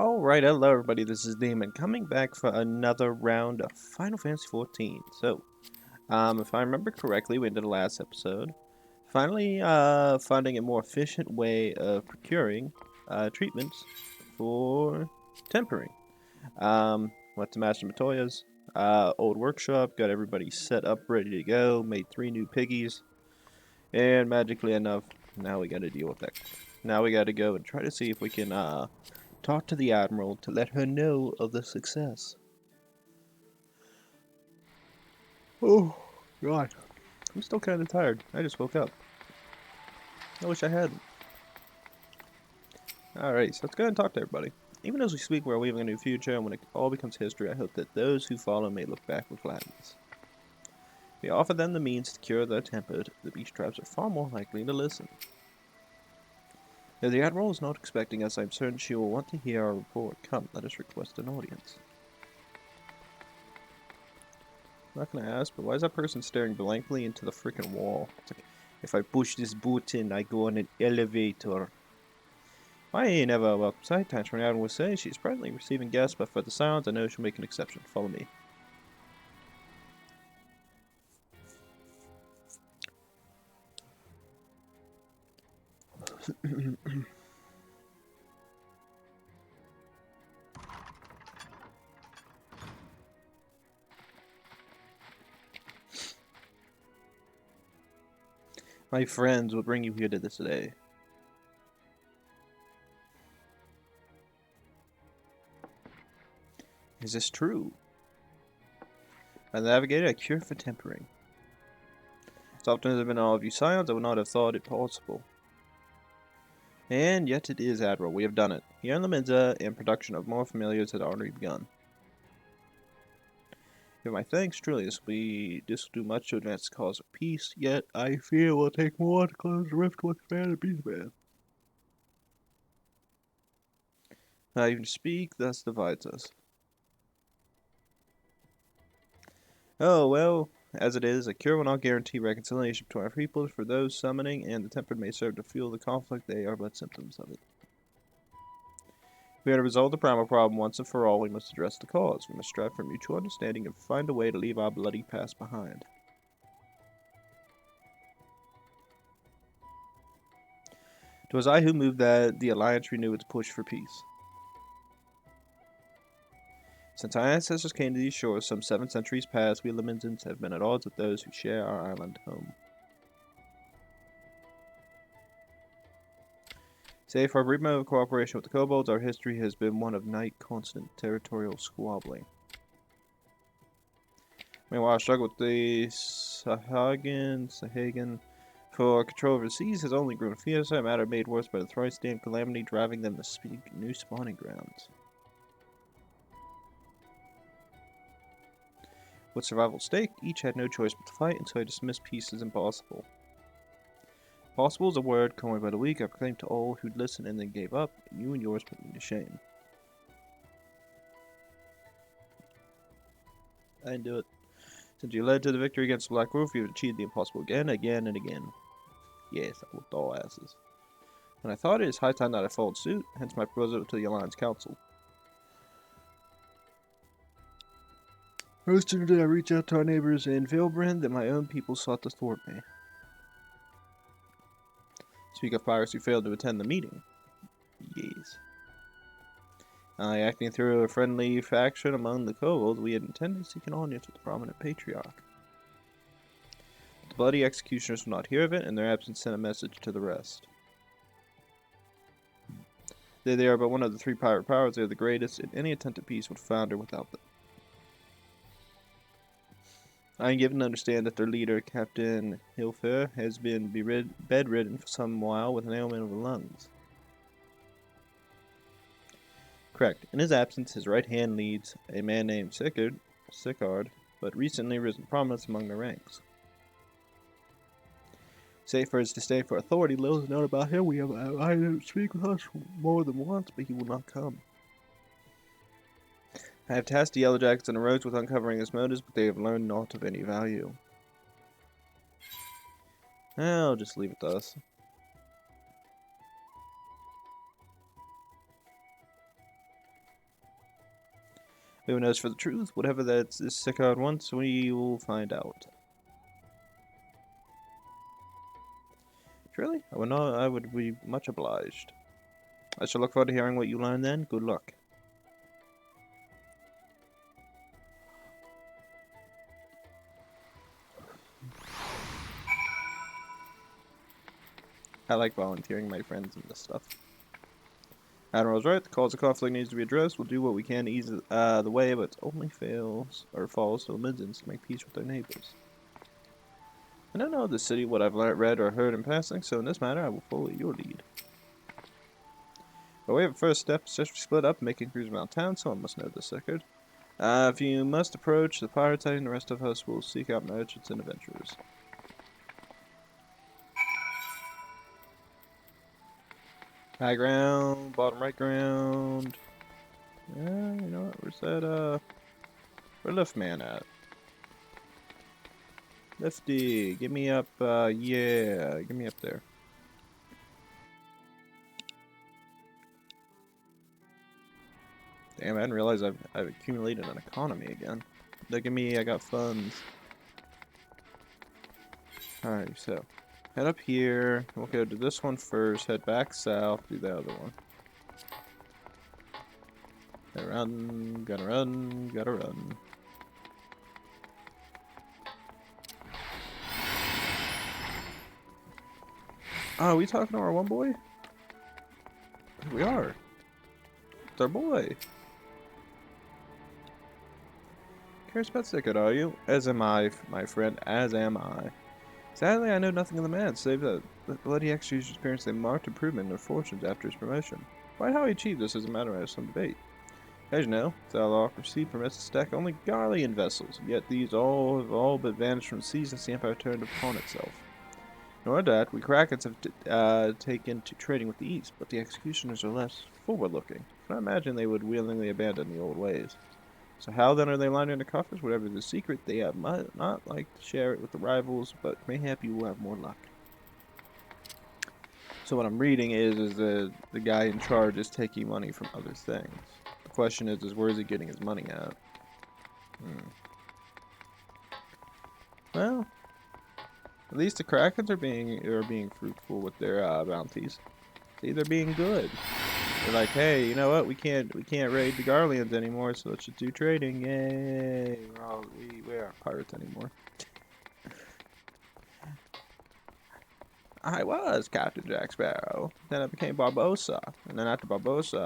Alright, hello everybody, this is Damon, coming back for another round of Final Fantasy XIV. So, if I remember correctly, we ended the last episode. Finally, finding a more efficient way of procuring, treatments for tempering. Went to Master Matoya's, old workshop, got everybody set up, ready to go, made 3 new piggies, and magically enough, now we gotta deal with that. Now we gotta go and try to see if we can, talk to the Admiral to let her know of the success. Oh, God. I'm still kind of tired. I just woke up. I wish I hadn't. Alright, so let's go ahead and talk to everybody. Even as we speak, we're weaving a new future, and when it all becomes history, I hope that those who follow may look back with gladness. We offer them the means to cure their temper. The beast tribes are far more likely to listen. If the Admiral is not expecting us, I'm certain she will want to hear our report. Come, let us request an audience. I'm not gonna ask, but why is that person staring blankly into the freaking wall? It's like, if I push this button, I go on an elevator. Why ain't never a welcome sight? Times when Adam will say she's presently receiving guests, but for the sounds, I know she'll make an exception. Follow me. My friends will bring you here to this today. Is this true? By the Navigator, a cure for tempering. As often as I've been all of you silent, I would not have thought it possible. And yet it is, Admiral. We have done it. Here in Laminza, and production of more familiars had already begun. Give my thanks, truly, this will do much to advance the cause of peace, yet I fear it will take more to close the rift to expand the peace man. Not even to speak, thus divides us. Oh, well, as it is, a cure will not guarantee reconciliation between our peoples, for those summoning and the tempered may serve to fuel the conflict, they are but symptoms of it. If we are to resolve the primal problem once and for all, we must address the cause. We must strive for mutual understanding and find a way to leave our bloody past behind. It was I who moved that the Alliance renew its push for peace. Since our ancestors came to these shores some 7 centuries past, we Lamenzans have been at odds with those who share our island home. Save for a brief moment of cooperation with the kobolds, our history has been one of night constant territorial squabbling. Meanwhile, our struggle with the Sahagan for control over the seas has only grown fiercer, a matter made worse by the thrice damned calamity driving them to seek new spawning grounds. With survival at stake, each had no choice but to fight, and so I dismissed peace as impossible. Possible is a word coined by the weak. I proclaimed to all who'd listen and then gave up, and you and yours put me to shame. I didn't do it. Since you led to the victory against the Black Wolf, you've achieved the impossible again, again, and again. Yes, I whooped all asses. And I thought it is high time that I followed suit, hence my proposal to the Alliance Council. No sooner did I reach out to our neighbors in Vilbrand than my own people sought to thwart me. Speak of pirates who failed to attend the meeting. Yes. Acting through a friendly faction among the kobolds, we had intended to seek an audience with the prominent patriarch. But the bloody executioners would not hear of it, and their absence sent a message to the rest. They are but one of the 3 pirate powers. They are the greatest, and any attempt at peace would founder without them. I am given to understand that their leader, Captain Hilfer, has been bedridden for some while with an ailment of the lungs. Correct. In his absence, his right hand leads a man named Sicard, but recently risen prominence among the ranks. Save for his disdain for authority, little is known about him. I don't speak with us more than once, but he will not come. I have tasked the Yellowjackets and the Rogues with uncovering his motives, but they have learned naught of any value. I'll just leave it to us. Who knows for the truth? Whatever that this Sickard wants, we will find out. Really? I would be much obliged. I shall look forward to hearing what you learn then. Good luck. I like volunteering my friends in this stuff. Admiral's right. The cause of conflict needs to be addressed. We'll do what we can to ease the way, but it only falls to the Midlands to make peace with their neighbors. I don't know the city what I've read or heard in passing, so in this matter I will follow your lead. By way of first step, since we split up, making cruise around town, someone must know this record. If you must approach the pirate side, the rest of us will seek out merchants and adventurers. High ground, bottom right ground. Yeah, you know what? Where's that, where's Lift Man at? Lifty, get me up, yeah, get me up there. Damn, I didn't realize I've accumulated an economy again. Look at me, I got funds. Alright, so head up here. We'll go to this one first, head back south, do the other one. Gotta run, gotta run, gotta run. Oh, are we talking to our one boy? We are. It's our boy. Cares about Sickard, are you? As am I, my friend, as am I. Sadly, I know nothing of the man, save that the bloody execution experienced a marked improvement in their fortunes after his promotion. Quite how he achieved this is a matter of some debate. As you know, Thalocracy permits to stack only Garlean vessels, yet these have all but vanished from the seas since the Empire turned upon itself. In order that, we Krakens have taken to trading with the East, but the executioners are less forward-looking. I imagine they would willingly abandon the old ways. So how then are they lining the coffers? Whatever the secret, they might not like to share it with the rivals, but mayhap you will have more luck. So what I'm reading is the guy in charge is taking money from other things. The question is where is he getting his money at? Well, at least the Krakens are being fruitful with their bounties. See, they're being good. They're like, hey, you know what? We can't raid the Garleans anymore, so let's just do trading. Yay! We aren't pirates anymore. I was Captain Jack Sparrow. Then I became Barbossa, and then after Barbossa,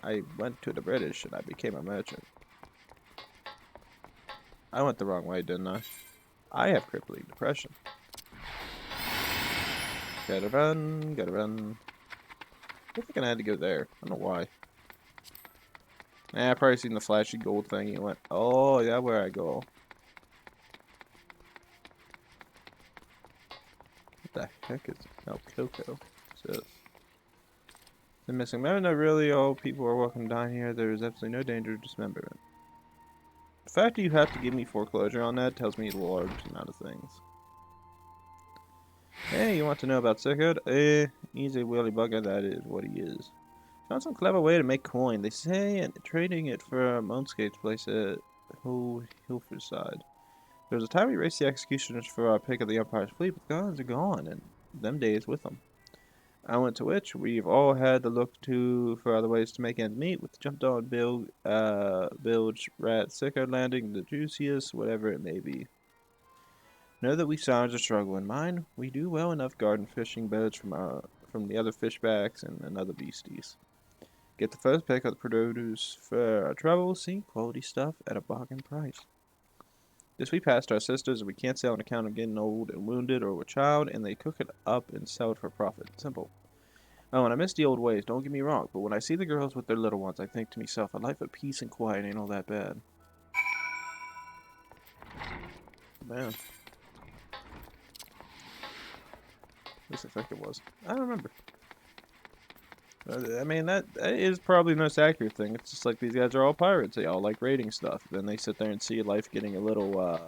I went to the British and I became a merchant. I went the wrong way, didn't I? I have crippling depression. Gotta run, gotta run. I think I had to go there. I don't know why. I probably seen the flashy gold thing and went, oh, yeah, where I go. What the heck is it? Oh, Coco. What's this? The missing member? No, really, all people are welcome to dine here. There is absolutely no danger of dismemberment. The fact that you have to give me foreclosure on that tells me a large amount of things. Hey, you want to know about Sickard? He's a willy bugger, that is what he is. Found some clever way to make coin, they say, and trading it for Moonskate's place at Hillford. There was a time we raced the executioners for our pick of the Empire's fleet, but the guns are gone, and them days with them. I went to which we've all had to look to for other ways to make ends meet, with the jumped on bilge, rat, Sickard landing, the juiciest, whatever it may be. Know that we Sarns are struggling. Mine, we do well enough guarding fishing boats from the other fishbacks and other beasties. Get the first pick of the produce for our trouble, see quality stuff at a bargain price. This we passed our sisters, and we can't sell on account of getting old and wounded or with child, and they cook it up and sell it for profit. Simple. Oh, and I miss the old ways, don't get me wrong, but when I see the girls with their little ones, I think to myself, a life of peace and quiet ain't all that bad. Man. At least I think it was. I don't remember. I mean, that is probably the most accurate thing. It's just like these guys are all pirates. They all like raiding stuff. Then they sit there and see life getting a little,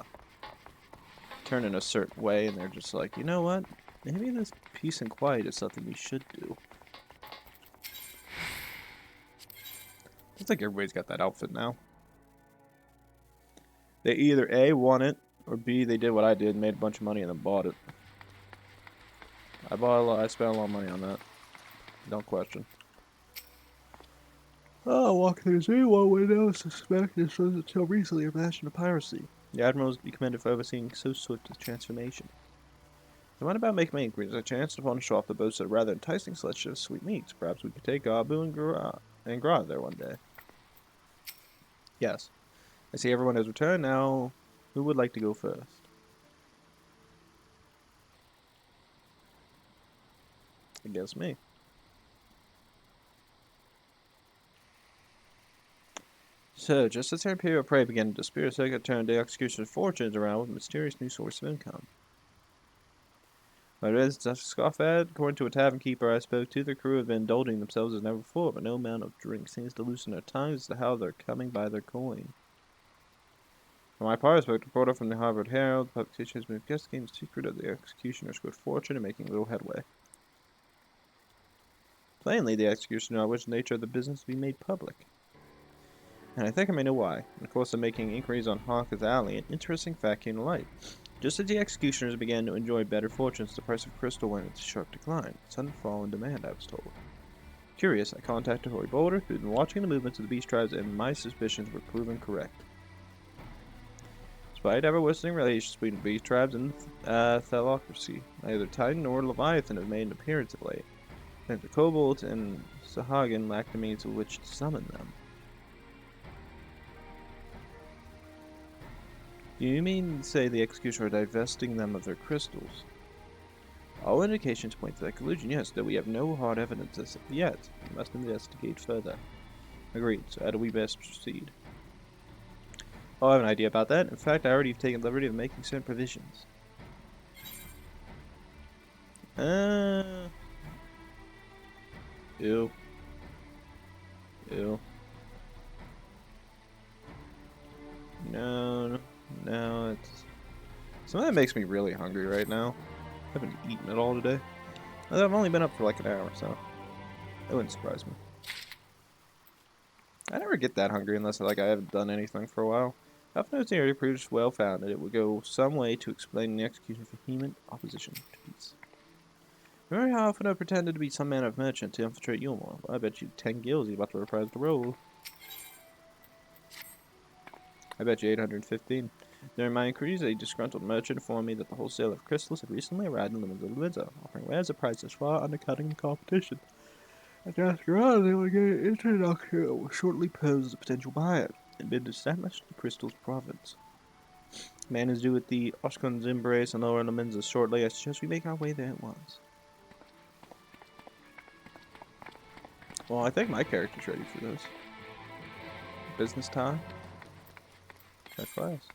turning a certain way, and they're just like, you know what? Maybe this peace and quiet is something we should do. It's like everybody's got that outfit now. They either A, won it, or B, they did what I did and made a bunch of money and then bought it. I spent a lot of money on that. Don't question. Oh, walk through the one window, suspect this was until recently a bastion of piracy. The admiral is to be commended for overseeing so swift a transformation. I went about making my inquiries. I chanced upon a shop that boasted a rather enticing selection of sweet meats. Perhaps we could take Gabu and Gra there one day. Yes. I see everyone has returned now. Who would like to go first? I guess me. So, just as her imperial prey began to disappear, Sega turned the executioner's fortunes around with a mysterious new source of income. My residents scoff at, according to a tavern keeper I spoke to, the crew have been indulging themselves as never before, but no amount of drink seems to loosen their tongues as to how they're coming by their coin. For my part, I spoke to a reporter from the Harvard Herald. The publication has been investigating the secret of the executioner's good fortune and making little headway. Plainly, the executioner wished the nature of the business to be made public. And I think I may know why. In the course of making inquiries on Hawk's Alley, an interesting fact came to light. Just as the executioners began to enjoy better fortunes, the price of crystal went into sharp decline. A sudden fall in demand, I was told. Curious, I contacted Hoary Boulder, who had been watching the movements of the beast tribes, and my suspicions were proven correct. Despite ever-worsening relations between the beast tribes and Thalocracy, neither Titan nor Leviathan have made an appearance of late. And the Kobolds and Sahagin lack the means with which to summon them. Do you mean to say the executioner are divesting them of their crystals? All indications point to that conclusion, yes, though we have no hard evidence as of yet. We must investigate further. Agreed, so how do we best proceed? Oh, I have an idea about that. In fact, I already have taken the liberty of making certain provisions. Ew. Ew. No, it's... Something that makes me really hungry right now. I haven't eaten at all today. I've only been up for like an hour, so... That wouldn't surprise me. I never get that hungry unless I haven't done anything for a while. I've noticed the area proves well founded. It would go some way to explain the execution's vehement opposition to peace. Remember how often I pretended to be some man of merchant to infiltrate Yulmore? Well, I bet you 10 gills he's about to reprise the role. I bet you 815. During my inquiries, a disgruntled merchant informed me that the wholesaler of crystals had recently arrived in Limousin, offering wares at prices far undercutting the competition. And after all, they would get an introduction that will shortly pose as a potential buyer, and bid to establish the crystal's province. Man is due at the Ascians embrace and lower Limousin shortly. I suggest we make our way there at once. Well, I think my character's ready for this. Business time? That fast.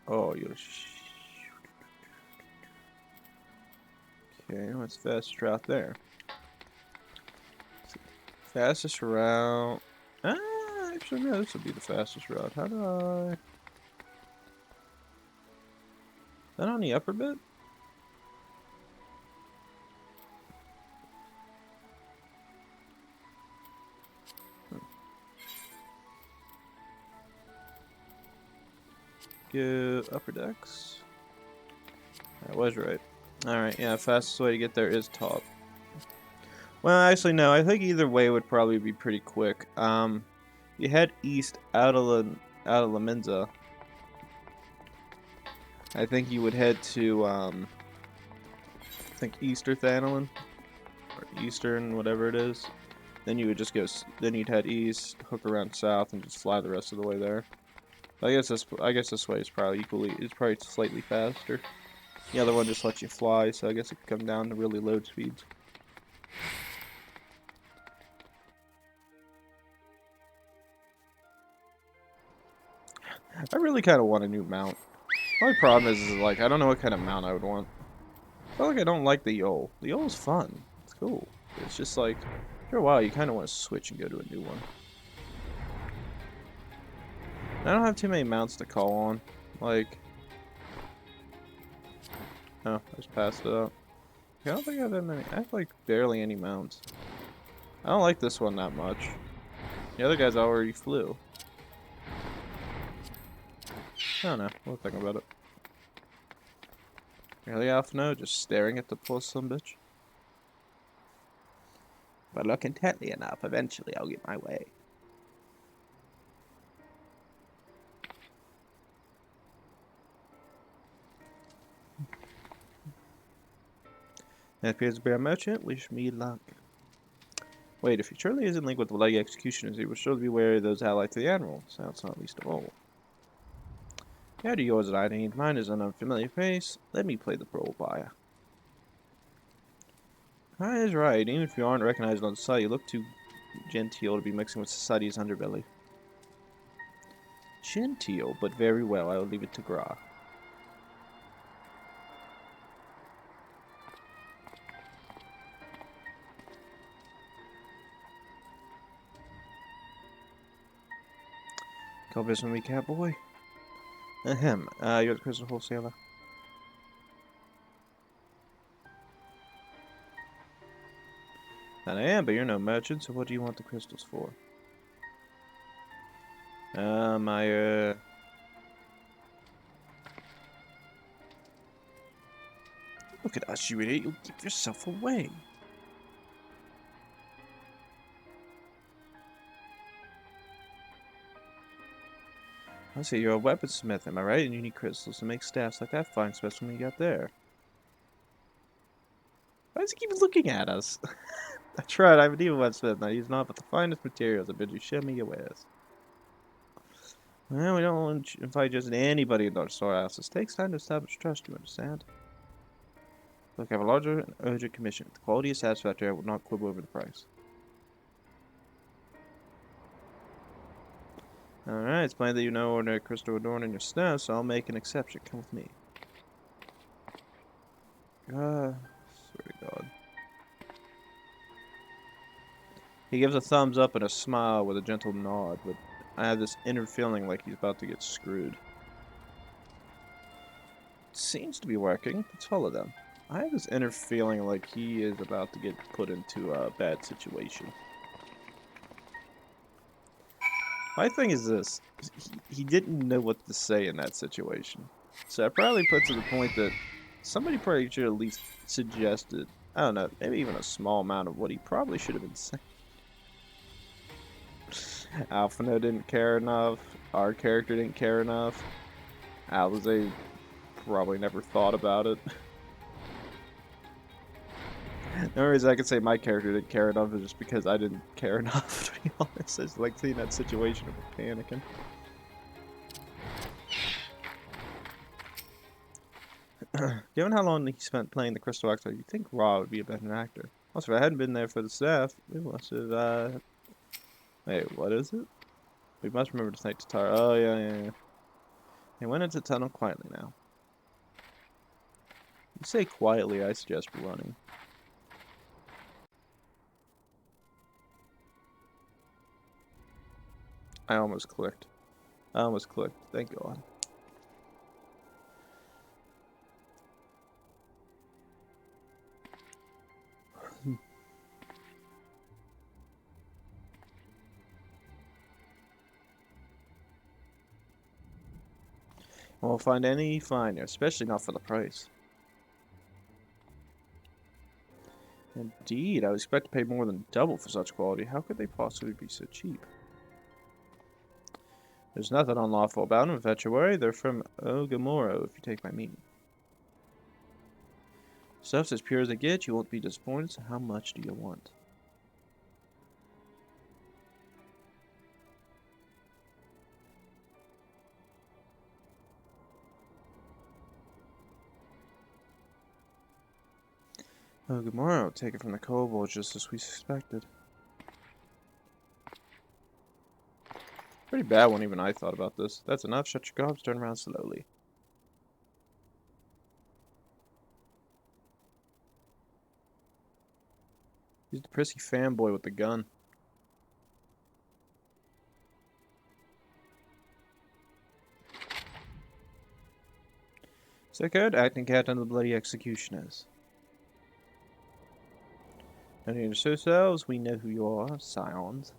Oh, you're... Okay, what's the fastest route there? Fastest route... actually no, this would be the fastest route. How do I... Is that on the upper bit? Go upper decks. I was right. Alright, yeah, fastest way to get there is top. Well, actually, no. I think either way would probably be pretty quick. You head east out of Limousin. I think you would head to, I think Easter Thanalin, or Eastern, whatever it is. Then you would just go, then you'd head east, hook around south, and just fly the rest of the way there. I guess this way is probably slightly faster. The other one just lets you fly, so I guess it could come down to really low speeds. I really kind of want a new mount. My only problem is like, I don't know what kind of mount I would want. I feel like I don't like the Yol. The Yol's fun. It's cool. But it's just like, after a while, you kind of want to switch and go to a new one. I don't have too many mounts to call on. Like... Oh, I just passed it up. I don't think I have that many. I have like barely any mounts. I don't like this one that much. The other guys already flew. I don't know. We'll think about it. Really, Alphino? Just staring at the poor son bitch? If I look intently enough, eventually I'll get my way. It appears to be a merchant. Wish me luck. Wait, if he truly isn't linked with the Bloody Executioners, he would surely be wary of those allied to the Admiral. Sounds not least of all. How do yours and I need? Mine is an unfamiliar face. Let me play the role buyer. That is right. Even if you aren't recognized on sight, you look too genteel to be mixing with society's underbelly. Genteel, but very well. I will leave it to Gra. Come visit me, catboy. Ahem. You're the crystal wholesaler. And I am, but you're no merchant, so what do you want the crystals for? Look at us, you idiot. You'll give yourself away. I see, you're a weaponsmith, am I right? And you need crystals to make staffs like that fine specimen you got there. Why does he keep looking at us? That's right, I'm an evil weaponsmith. I use not but the finest materials. I bid you show me your wares. Well, we don't want to invite just anybody into our storehouses. It takes time to establish trust, you understand? Look, I have a larger and urgent commission. If the quality is satisfactory, I will not quibble over the price. Alright, it's plain that you know ordinary crystal adorning your staff, so I'll make an exception. Come with me. Swear to God. He gives a thumbs up and a smile with a gentle nod, but I have this inner feeling like he's about to get screwed. It seems to be working. Let's follow them. I have this inner feeling like he is about to get put into a bad situation. My thing is this. He didn't know what to say in that situation. So I probably put to the point that somebody probably should at least suggested, I don't know, maybe even a small amount of what he probably should have been saying. Alphino didn't care enough. Our character didn't care enough. Alize probably never thought about it. The only reason I can say my character didn't care enough is just because I didn't care enough, to be honest. I just like seeing that situation of panicking. Given how long he spent playing the Crystal Actor, you'd think Ra would be a better actor. Also, if I hadn't been there for the staff, we must have, Wait, what is it? We must remember to thank Tatara. Oh, yeah. They went into the tunnel quietly now. You say quietly, I suggest running. I almost clicked. Thank God. Won't find any finer, especially not for the price. Indeed, I would expect to pay more than double for such quality. How could they possibly be so cheap? There's nothing unlawful about them, if that's your worry. They're from Ogamoro, if you take my meaning. Stuff's as pure as it gets, you won't be disappointed, so how much do you want? Ogamoro, take it from the kobolds, just as we suspected. Pretty bad when even I thought about this. That's enough, shut your gobs, turn around slowly. He's the prissy fanboy with the gun. So good, acting captain of the bloody executioners. No need to show yourselves, we know who you are, scions.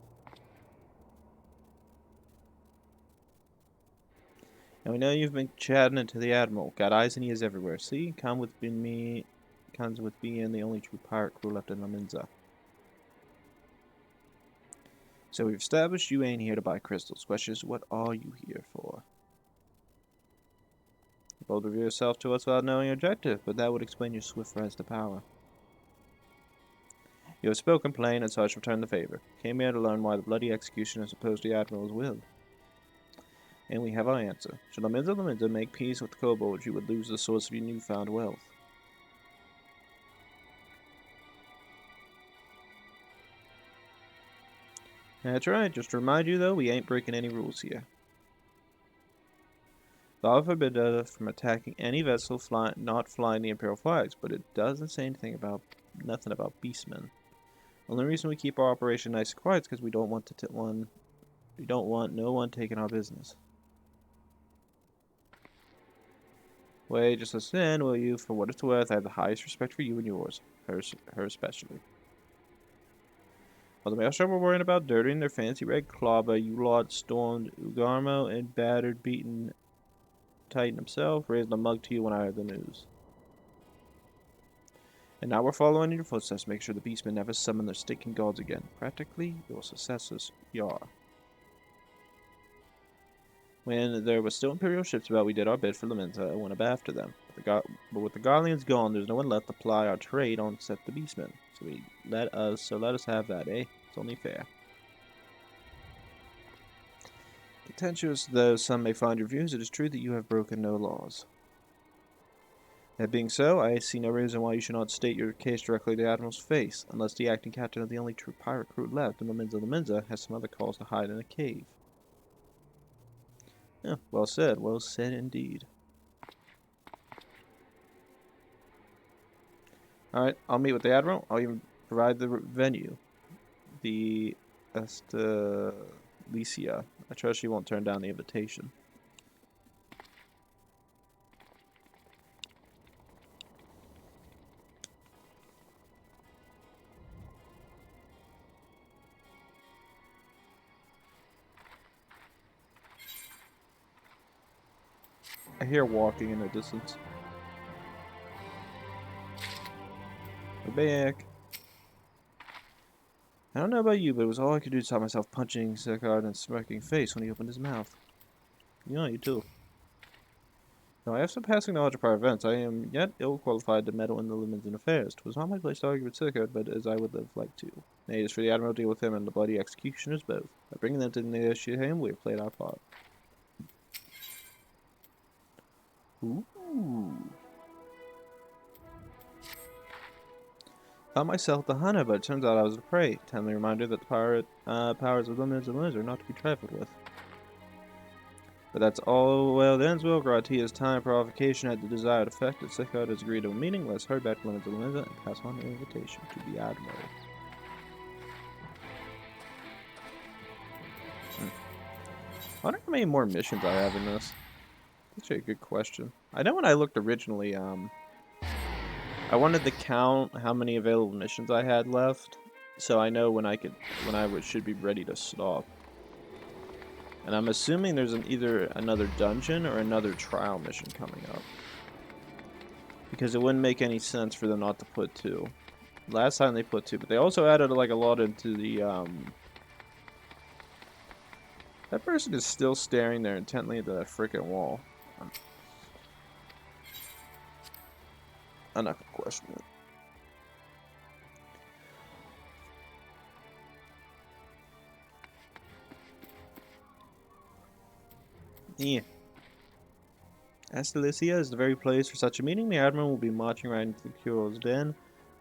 Now we know you've been chatting to the Admiral. Got eyes and ears everywhere. See? Comes with being the only true pirate crew left in La Minza. So we've established you ain't here to buy crystals. Question is, what are you here for? You bold reveal yourself to us without knowing your objective, but that would explain your swift rise to power. You have spoken plain, and so I shall return the favor. Came here to learn why the bloody executioners opposed the Admiral's will. And we have our answer. Should La Minza make peace with the kobolds, you would lose the source of your newfound wealth. That's right, just to remind you though, we ain't breaking any rules here. Law forbid us from attacking any vessel not flying the Imperial flags, but it doesn't say nothing about beastmen. The only reason we keep our operation nice and quiet is because we don't want no one taking our business. Wait, just listen in, will you? For what it's worth, I have the highest respect for you and yours. Her especially. While the Maelstrom were worrying about dirtying their fancy red clawber, you lot stormed Ugarmo and beaten Titan himself, raised a mug to you when I heard the news. And now we're following in your footsteps to make sure the beastmen never summon their stinking gods again. Practically, your successors, Yar. When there were still Imperial ships about, we did our bid for La Minza and went up after them. But with the Garleans gone, there's no one left to ply our trade on except the beastmen. Let us have that, eh? It's only fair. Contentious though some may find your views, it is true that you have broken no laws. That being so, I see no reason why you should not state your case directly to the Admiral's face, unless the acting captain of the only true pirate crew left in La Minza has some other cause to hide in a cave. Yeah, well said indeed. Alright, I'll meet with the Admiral. I'll even provide the venue. The Estelicia. I trust she won't turn down the invitation. I hear walking in the distance. We're back. I don't know about you, but it was all I could do to stop myself punching Sekard in his smirking face when he opened his mouth. You too. Now, I have some passing knowledge of prior events. I am yet ill-qualified to meddle in the Lumin's affairs. 'Twas not my place to argue with Sekard, but as I would have liked to. Nay, it is for the Admiral to deal with him and the bloody executioners both. By bringing them to negotiate him, we have played our part. Ooh. Thought myself the hunter, but it turns out I was the prey. Timely reminder that the pirate powers of Lumin's are not to be trifled with. But that's all well ends well. Gratia's time provocation had the desired effect, and Sekard has agreed to a meeting. Let's hurry back to Luminza and pass on the invitation to the Admiral. I wonder how many more missions I have in this. That's a good question. I know when I looked originally, I wanted to count how many available missions I had left, so I know when I should be ready to stop. And I'm assuming there's either another dungeon or another trial mission coming up. Because it wouldn't make any sense for them not to put 2. Last time they put 2, but they also added like a lot into the That person is still staring there intently into that frickin' wall. I'm not gonna question it. Yeah. Estelicia is the very place for such a meeting. The Admiral will be marching right into the Curo's den.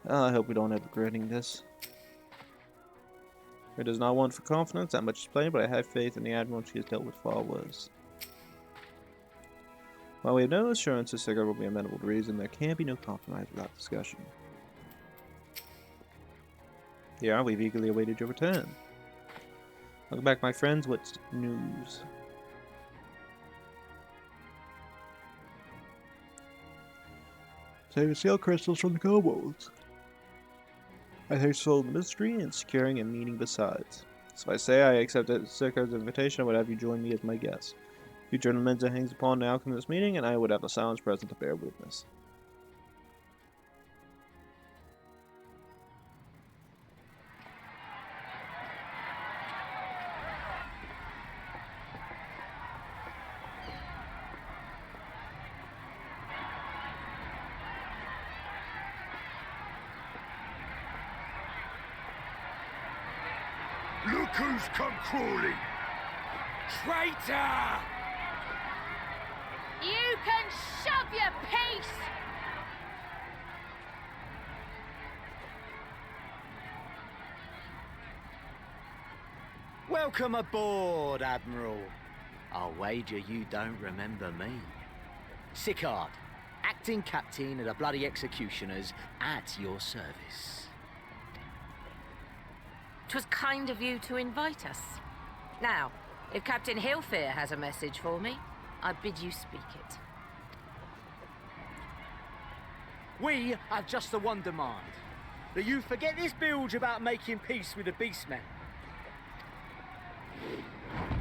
I hope we don't end up regretting this. It does not want for confidence, that much is plain, but I have faith in the Admiral. She has dealt with far worse. While we have no assurance that Sekard will be amenable to reason, there can be no compromise without discussion. Yeah, we've eagerly awaited your return. Welcome back, my friends. What's news? Saving seal crystals from the kobolds. I think sold the mystery and securing a meeting besides. So if I say I accepted Sekard's invitation, I would have you join me as my guest. You gentlemen hangs upon the outcome of this meeting, and I would have the silence present to bear witness. Look who's come crawling! Traitor! You can shove your peace! Welcome aboard, Admiral. I'll wager you don't remember me. Sicard, acting captain of the bloody executioners, at your service. 'Twas kind of you to invite us. Now, if Captain Hillfear has a message for me, I bid you speak it. We have just the one demand. That you forget this bilge about making peace with the Beastmen.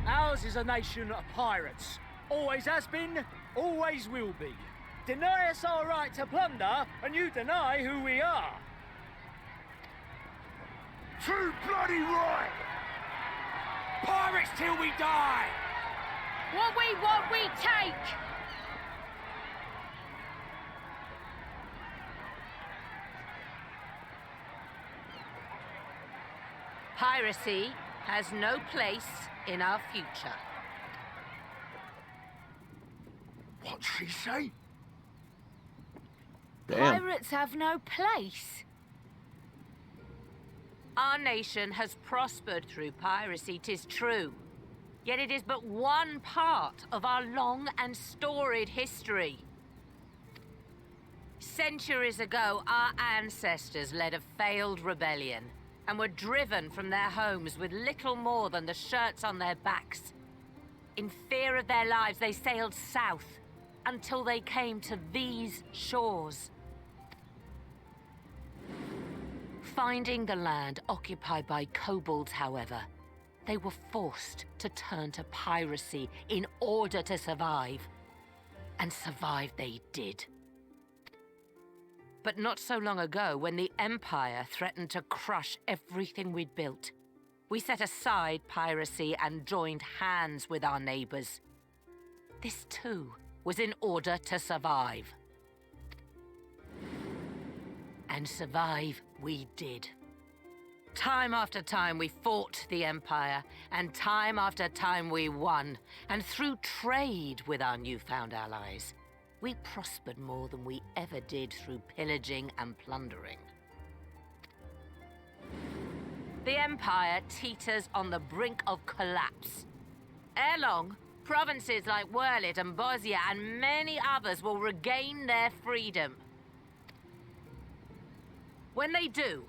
Ours is a nation of pirates. Always has been, always will be. Deny us our right to plunder, and you deny who we are. Too bloody right! Pirates till we die! What we want, we take! Piracy has no place in our future. What'd she say? Damn. Pirates have no place. Our nation has prospered through piracy, 'tis true. Yet it is but one part of our long and storied history. Centuries ago, our ancestors led a failed rebellion and were driven from their homes with little more than the shirts on their backs. In fear of their lives, they sailed south until they came to these shores. Finding the land occupied by kobolds, however, they were forced to turn to piracy in order to survive. And survive they did. But not so long ago, when the Empire threatened to crush everything we'd built, we set aside piracy and joined hands with our neighbors. This too was in order to survive. And survive we did. Time after time we fought the Empire, and time after time we won. And through trade with our newfound allies, we prospered more than we ever did through pillaging and plundering. The Empire teeters on the brink of collapse. Ere long, provinces like Wurlit and Bosnia and many others will regain their freedom. When they do,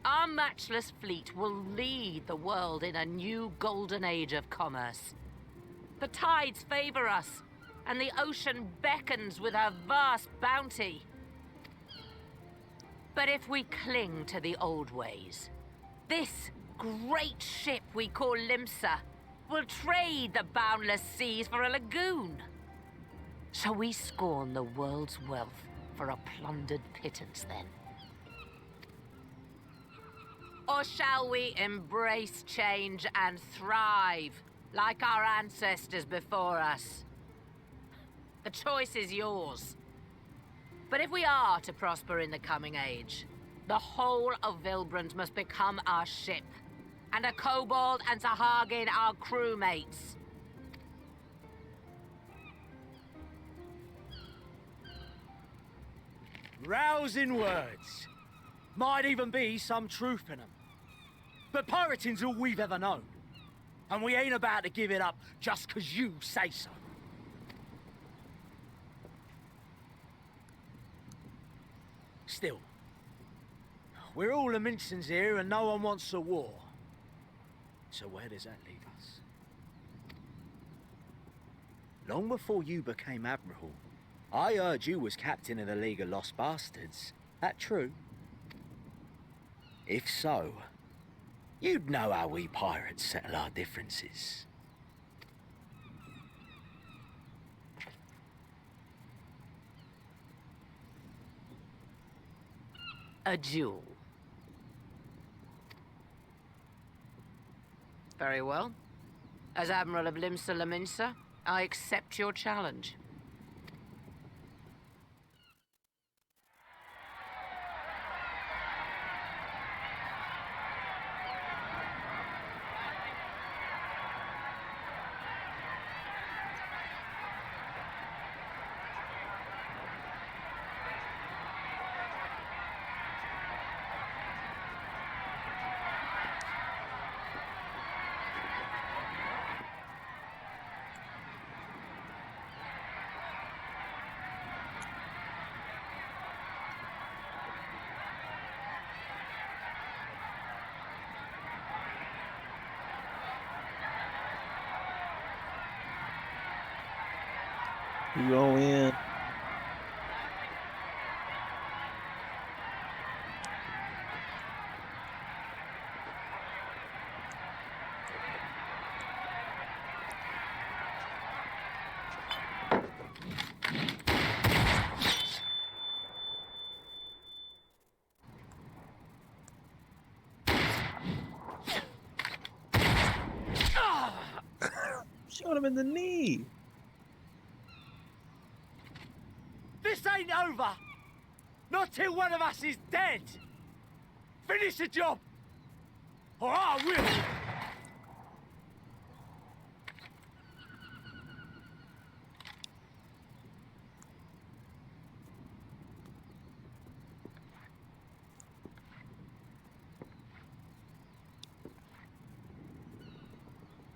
our matchless fleet will lead the world in a new golden age of commerce. The tides favor us, and the ocean beckons with her vast bounty. But if we cling to the old ways, this great ship we call Limsa will trade the boundless seas for a lagoon. Shall we scorn the world's wealth for a plundered pittance then? Or shall we embrace change and thrive like our ancestors before us? The choice is yours. But if we are to prosper in the coming age, the whole of Vilbrand must become our ship, and a kobold and Sahagin our crewmates. Rousing words. Might even be some truth in them. But pirating's all we've ever known. And we ain't about to give it up just 'cause you say so. Still, we're all Mincins here and no one wants a war. So where does that leave us? Long before you became Admiral, I heard you was captain of the League of Lost Bastards. That true? If so, you'd know how we pirates settle our differences. A duel. Very well. As Admiral of Limsa Laminsa, I accept your challenge. You go in. Shot him in the knee. This ain't over! Not till one of us is dead! Finish the job! Or I will!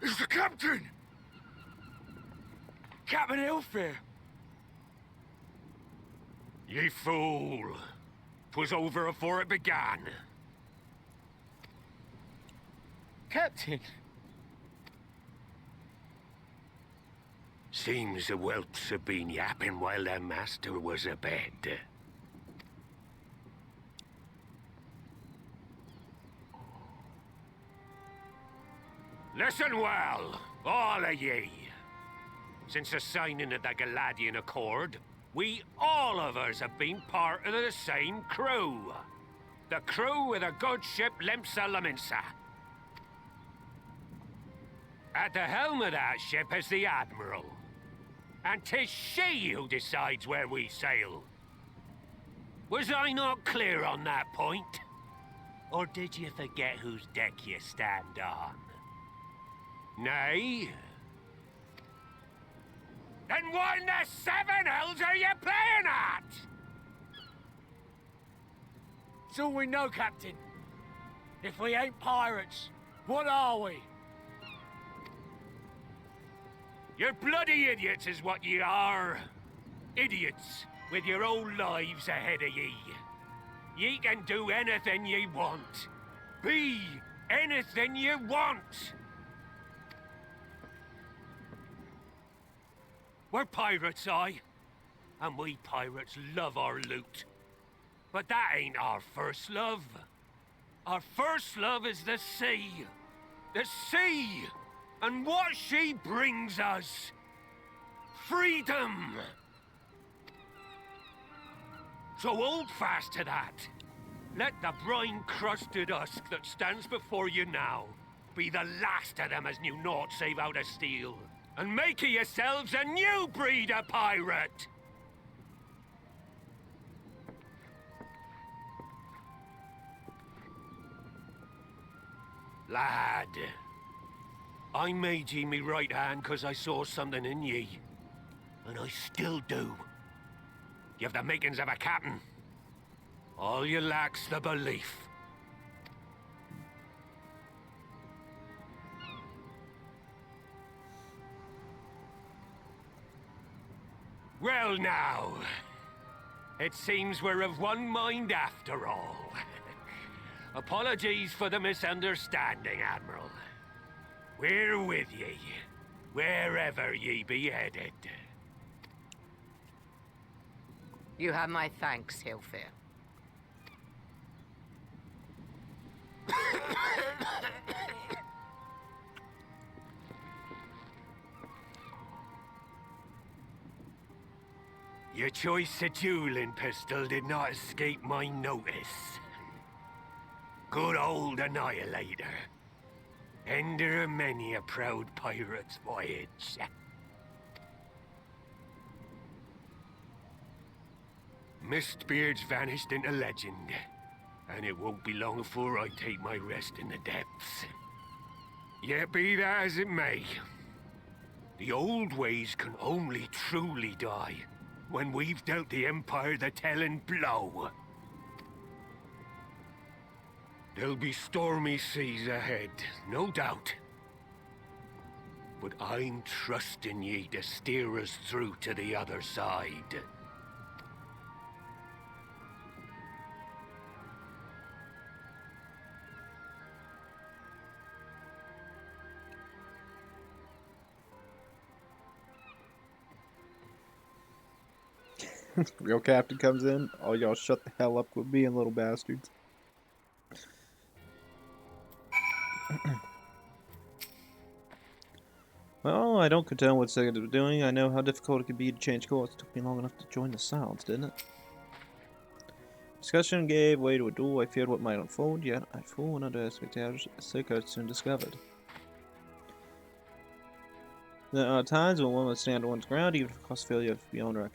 It's the captain! Captain Elfair! Ye fool! 'Twas over afore it began. Captain! Seems the whelps have been yapping while their master was abed. Listen well, all of ye. Since the signing of the Galadian Accord, we all of us have been part of the same crew. The crew of the good ship Limsa Laminsa. At the helm of that ship is the Admiral. And 'tis she who decides where we sail. Was I not clear on that point? Or did you forget whose deck you stand on? Nay? Then what in the seven hells are you playing at? It's all we know, Captain. If we ain't pirates, what are we? You're bloody idiots is what ye are. Idiots with your own lives ahead of ye. Ye can do anything ye want. Be anything ye want. We're pirates, aye. And we pirates love our loot. But that ain't our first love. Our first love is the sea. The sea! And what she brings us. Freedom! So hold fast to that. Let the brine-crusted husk that stands before you now be the last of them as knew naught save out of steel. And make of yourselves a new breed of pirate! Lad, I made ye me right hand 'cause I saw something in ye. And I still do. You've the makings of a captain. All you lack's the belief. Well now, it seems we're of one mind after all. Apologies for the misunderstanding, Admiral. We're with ye, wherever ye be headed. You have my thanks, Hilfir. Your choice of dueling pistol did not escape my notice. Good old Annihilator. Ender of many a proud pirate's voyage. Mistbeard's vanished into legend, and it won't be long before I take my rest in the depths. Yet be that as it may, the old ways can only truly die when we've dealt the Empire the telling blow. There'll be stormy seas ahead, no doubt. But I'm trusting ye to steer us through to the other side. Real captain comes in. All y'all shut the hell up with being little bastards. Well, I don't contend with what Zhed was doing. I know how difficult it could be to change course. It took me long enough to join the Sounds, didn't it? Discussion gave way to a duel. I feared what might unfold, yet I fool and underestimated Sicard soon discovered. There are times when one must stand on one's ground, even if it costs failure beyond our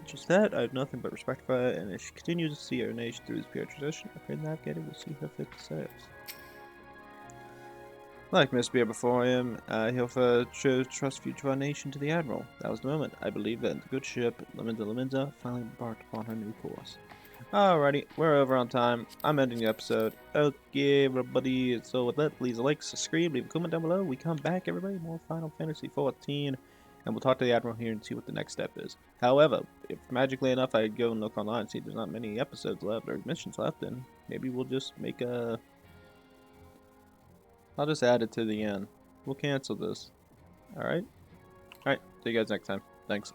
just that. I have nothing but respect for her, and if she continues to see her nation through this pure tradition, I pray the navigator will see her fit to sails. Like Mistbeard before him, he'll show trust future of our nation to the Admiral. That was the moment. I believe that the good ship, Laminda, finally embarked upon her new course. Alrighty, we're over on time. I'm ending the episode. Okay, everybody. So with that, please like, subscribe, leave a comment down below. We come back, everybody, more Final Fantasy XIV, and we'll talk to the Admiral here and see what the next step is. However, if magically enough I go and look online and see there's not many episodes left or missions left, then maybe we'll just make a... I'll just add it to the end. We'll cancel this. Alright? Alright, see you guys next time. Thanks.